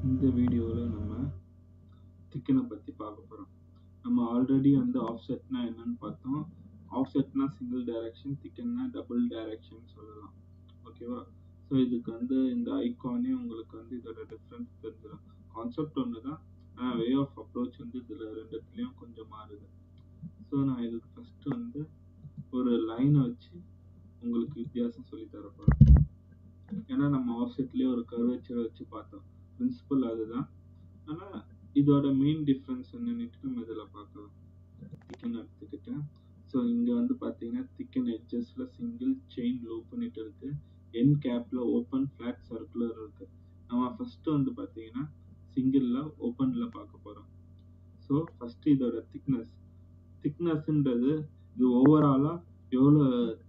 இந்த வீடியோவில் நம்ம திக்கனை பற்றி பார்க்க போகிறோம். நம்ம ஆல்ரெடி ஆஃப்செட்னா என்னன்னு பார்த்தோம். ஆஃப்செட்னா சிங்கிள் டைரக்ஷன், திக்கன்னா டபுள் டைரக்ஷன் சொல்லலாம். ஓகேவா? ஸோ இதுக்கு இந்த ஐக்கானே உங்களுக்கு இதோட டிஃப்ரென்ஸ் தெரிஞ்சிடும். கான்செப்ட் ஒன்று தான், ஆனால் வே ஆஃப் அப்ரோச் இதில் ரெண்டுத்துலேயும் கொஞ்சம் மாறுது. ஸோ நான் இதுக்கு ஃபஸ்ட்டு ஒரு லைனை வச்சு உங்களுக்கு வித்தியாசம் சொல்லி தரப்போகிறேன். ஏன்னா நம்ம ஆஃப்செட்லேயே ஒரு கர்வேச்சரை வச்சு பார்த்தோம். பிரின்சிபல் அதுதான். ஆனால் இதோட மெயின் டிஃப்ரென்ஸ் என்னன்னுட்டு நம்ம இதில் பார்க்கலாம். திக்கன் எடுத்துக்கிட்டேன். ஸோ இங்கே பார்த்தீங்கன்னா திக்கன் எட்ஜஸில் சிங்கிள் செயின் லூப்னுட்டு இருக்கு. என் கேப்பில் ஓப்பன் ஃப்ளாட் சர்க்குலர் இருக்கு. நம்ம ஃபஸ்ட்டு பார்த்தீங்கன்னா சிங்கிளில் ஓப்பனில் பார்க்க போகிறோம். ஸோ ஃபஸ்ட்டு இதோட திக்னஸ்ன்றது இது ஓவராலாக எவ்வளோ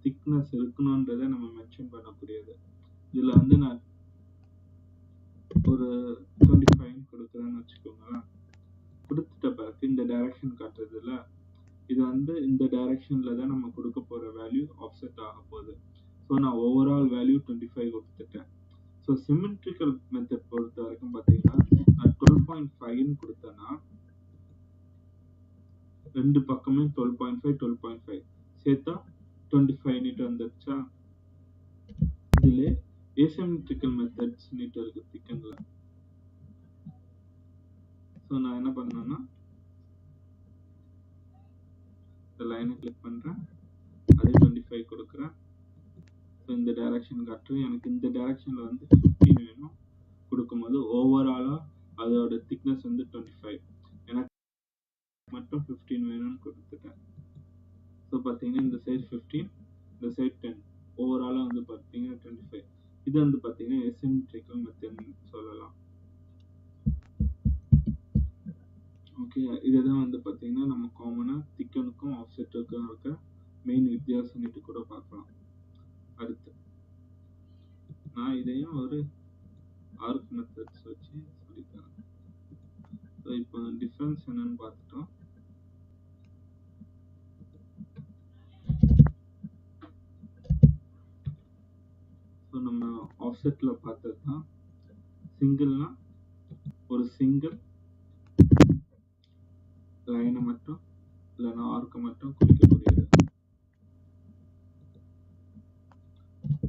திக்னஸ் இருக்கணுன்றதை நம்ம மென்ஷன் பண்ணக்கூடியது. இதில் நான் ஒரு 25 கொடுக்குறேன்னு வச்சுக்கோங்களேன். கொடுத்துட்ட பிறகு இந்த டைரக்ஷன் காட்டுறதுல இது இந்த டைரக்ஷனில் தான் நம்ம கொடுக்க போகிற வேல்யூ ஆஃப்செட் ஆக போகுது. ஸோ நான் ஓவரால் வேல்யூ 25 கொடுத்துட்டேன். ஸோ சிமெட்ரிக்கல் மெத்தட் பொறுத்த வரைக்கும் பார்த்தீங்கன்னா நான் 12.5 கொடுத்தேன்னா ரெண்டு பக்கமே 12.5 சேர்த்தா 25 வந்துருச்சா. இதில் asymmetrical methods இருக்கு திக்கன்ல. ஸோ நான் என்ன பண்ணேன்னா இந்த லைனை கிளிக் பண்ணுறேன், அதே 25 கொடுக்குறேன். ஸோ இந்த டைரக்ஷன் காட்டுறேன். எனக்கு இந்த டைரக்ஷனில் 15 வேணும். கொடுக்கும்போது ஓவராலாக அதோட திக்னஸ் 25, எனக்கு மட்டும் 15 வேணும்னு கொடுத்துட்டேன். ஸோ பார்த்தீங்கன்னா இந்த சைடு 15, இந்த சைடு 10, ஓவராலாக பார்த்தீங்கன்னா 25. இது பார்த்தீங்கன்னா asymmetrical மெத்தட்னு சொல்லலாம். ஓகே, இதுதான் பார்த்தீங்கன்னா நம்ம காமனாக திக்கனுக்கும் ஆஃப்செட்டுக்கும் இருக்க மெயின் வித்தியாசம்னுட்டு கூட பார்க்கலாம். அடுத்து நான் இதையும் ஒரு ஆர்க் மெத்தட்ஸ் வச்சு சொல்லித்தரேன். ஸோ இப்போ டிஃப்ரென்ஸ் என்னன்னு பார்த்துட்டோம். ஸோ நம்ம ஆஃப்செட்டில் பார்த்தது தான் சிங்கிள்னா ஒரு சிங்கிள் லைனை மட்டும் இல்லைன்னா ஆர்க்கை மட்டும் குறிக்கக்கூடியது.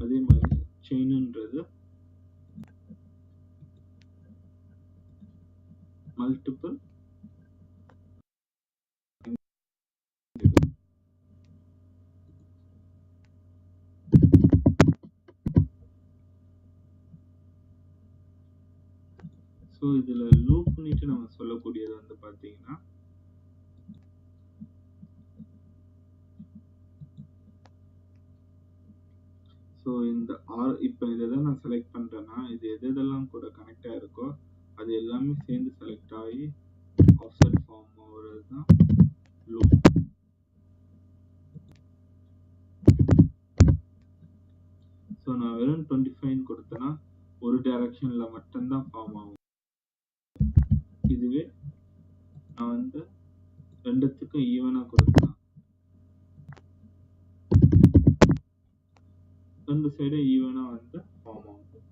அதே மாதிரி செயின்ன்றது மல்டிபிள் ஸோ இதில் லூப்னுட்டு நம்ம சொல்லக்கூடியது பார்த்தீங்கன்னா ஸோ இந்த இப்போ இதை தான் நான் செலக்ட் பண்ணுறேன்னா இது எதெல்லாம் கூட கனெக்ட் ஆகிருக்கோ அது எல்லாமே சேர்ந்து செலக்ட் ஆகி ஆஃப்செட் ஃபார்ம் ஆகுறது தான் லூப். ஸோ நான் வெறும் 25 கொடுத்தேன்னா ஒரு டைரக்ஷனில் மட்டும்தான் ஃபார்ம் ஆகும். இதுவே நான் ரெண்டுத்துக்கும் ஈவனாக கொடுத்தேன், ரெண்டு சைடும் ஈவனாக ஃபார்ம் ஆகும்.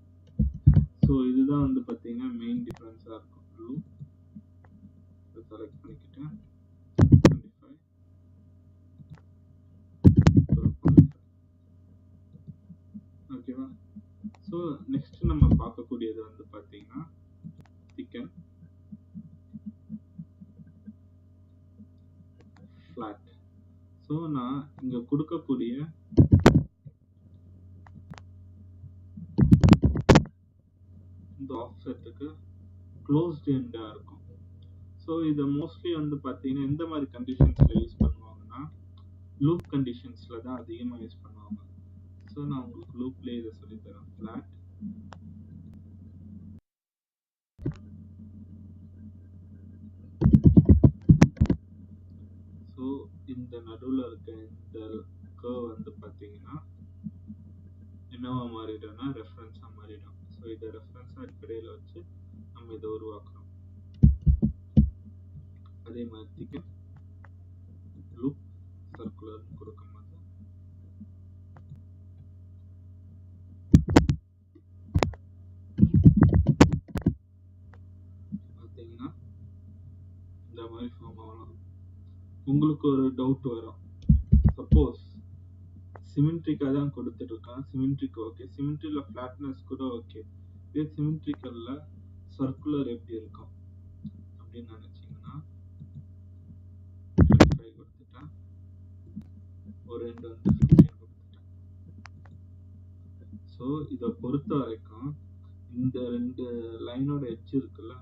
ஸோ இதுதான் பார்த்தீங்கன்னா மெயின் டிஃப்ரென்ஸாக இருக்கும். லூப் செலக்ட் பண்ணிக்கிட்டேன் 25, 12.5. ஓகேவா? ஸோ நெக்ஸ்ட் நம்ம பார்க்கக்கூடியது பார்த்தீங்கன்னா திக்கன் ஃப்ளாட். ஸோ நான் இங்கே கொடுக்கக்கூடிய இந்த ஆஃப்செட்டுக்கு க்ளோஸ்ட் எண்டாக இருக்கும். ஸோ இதை மோஸ்ட்லி பார்த்தீங்கன்னா எந்த மாதிரி கண்டிஷன்ஸில் யூஸ் பண்ணுவாங்கன்னா லூப் கண்டிஷன்ஸில் தான் அதிகமாக யூஸ் பண்ணுவாங்க. ஸோ நான் உங்களுக்கு லூப்லேயே இதை சொல்லித்தரேன். ஃப்ளாட் ஸோ இந்த நடுவில் இருக்க இந்த கர்வ் பார்த்தீங்கன்னா என்னவா மாறிடும்னா ரெஃபரன்ஸாக மாறிடும். ஸோ இதை ரெஃபரன்ஸாக அடிப்படையில் வச்சு நம்ம இதை உருவாக்குறோம். அதே மாதிரி திக்கன் லூப் சர்க்குலர் கொடுக்கும்போது உங்களுக்கு ஒரு டவுட் வரும். சப்போஸ் சிமெட்ரிக்கா தான் கொடுத்துருக்கான், சிமெட்ரிக் ஓகே, சிமெட்ரியில் ஃப்ளாட்னஸ் கூட ஓகே, இதே சிமெட்ரிக்கலில் சர்க்குலர் எப்படி இருக்கும் அப்படின்னு நினச்சிங்கன்னா 25 கொடுத்துட்டேன், ஒரு ரெண்டு வந்து 15 கொடுத்துட்டேன். ஸோ இதை பொறுத்த வரைக்கும் இந்த ரெண்டு லைனோட எட்ஜ் இருக்குல்ல,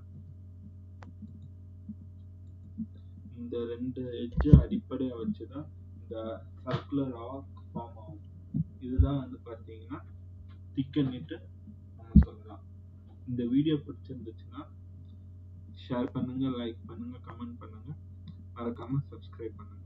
இந்த ரெண்டு எட்ஜை அடிப்படையாக வச்சு தான் இந்த சர்க்குலர் ஆர்க் ஃபார்ம் ஆகும். இதுதான் வந்து பார்த்தீங்கன்னா திக்கன்னுட்டு நம்ம சொல்லலாம். இந்த வீடியோ பிடிச்சிருந்துச்சுன்னா ஷேர் பண்ணுங்க, லைக் பண்ணுங்க, கமெண்ட் பண்ணுங்க, மறக்காம சப்ஸ்கிரைப் பண்ணுங்க.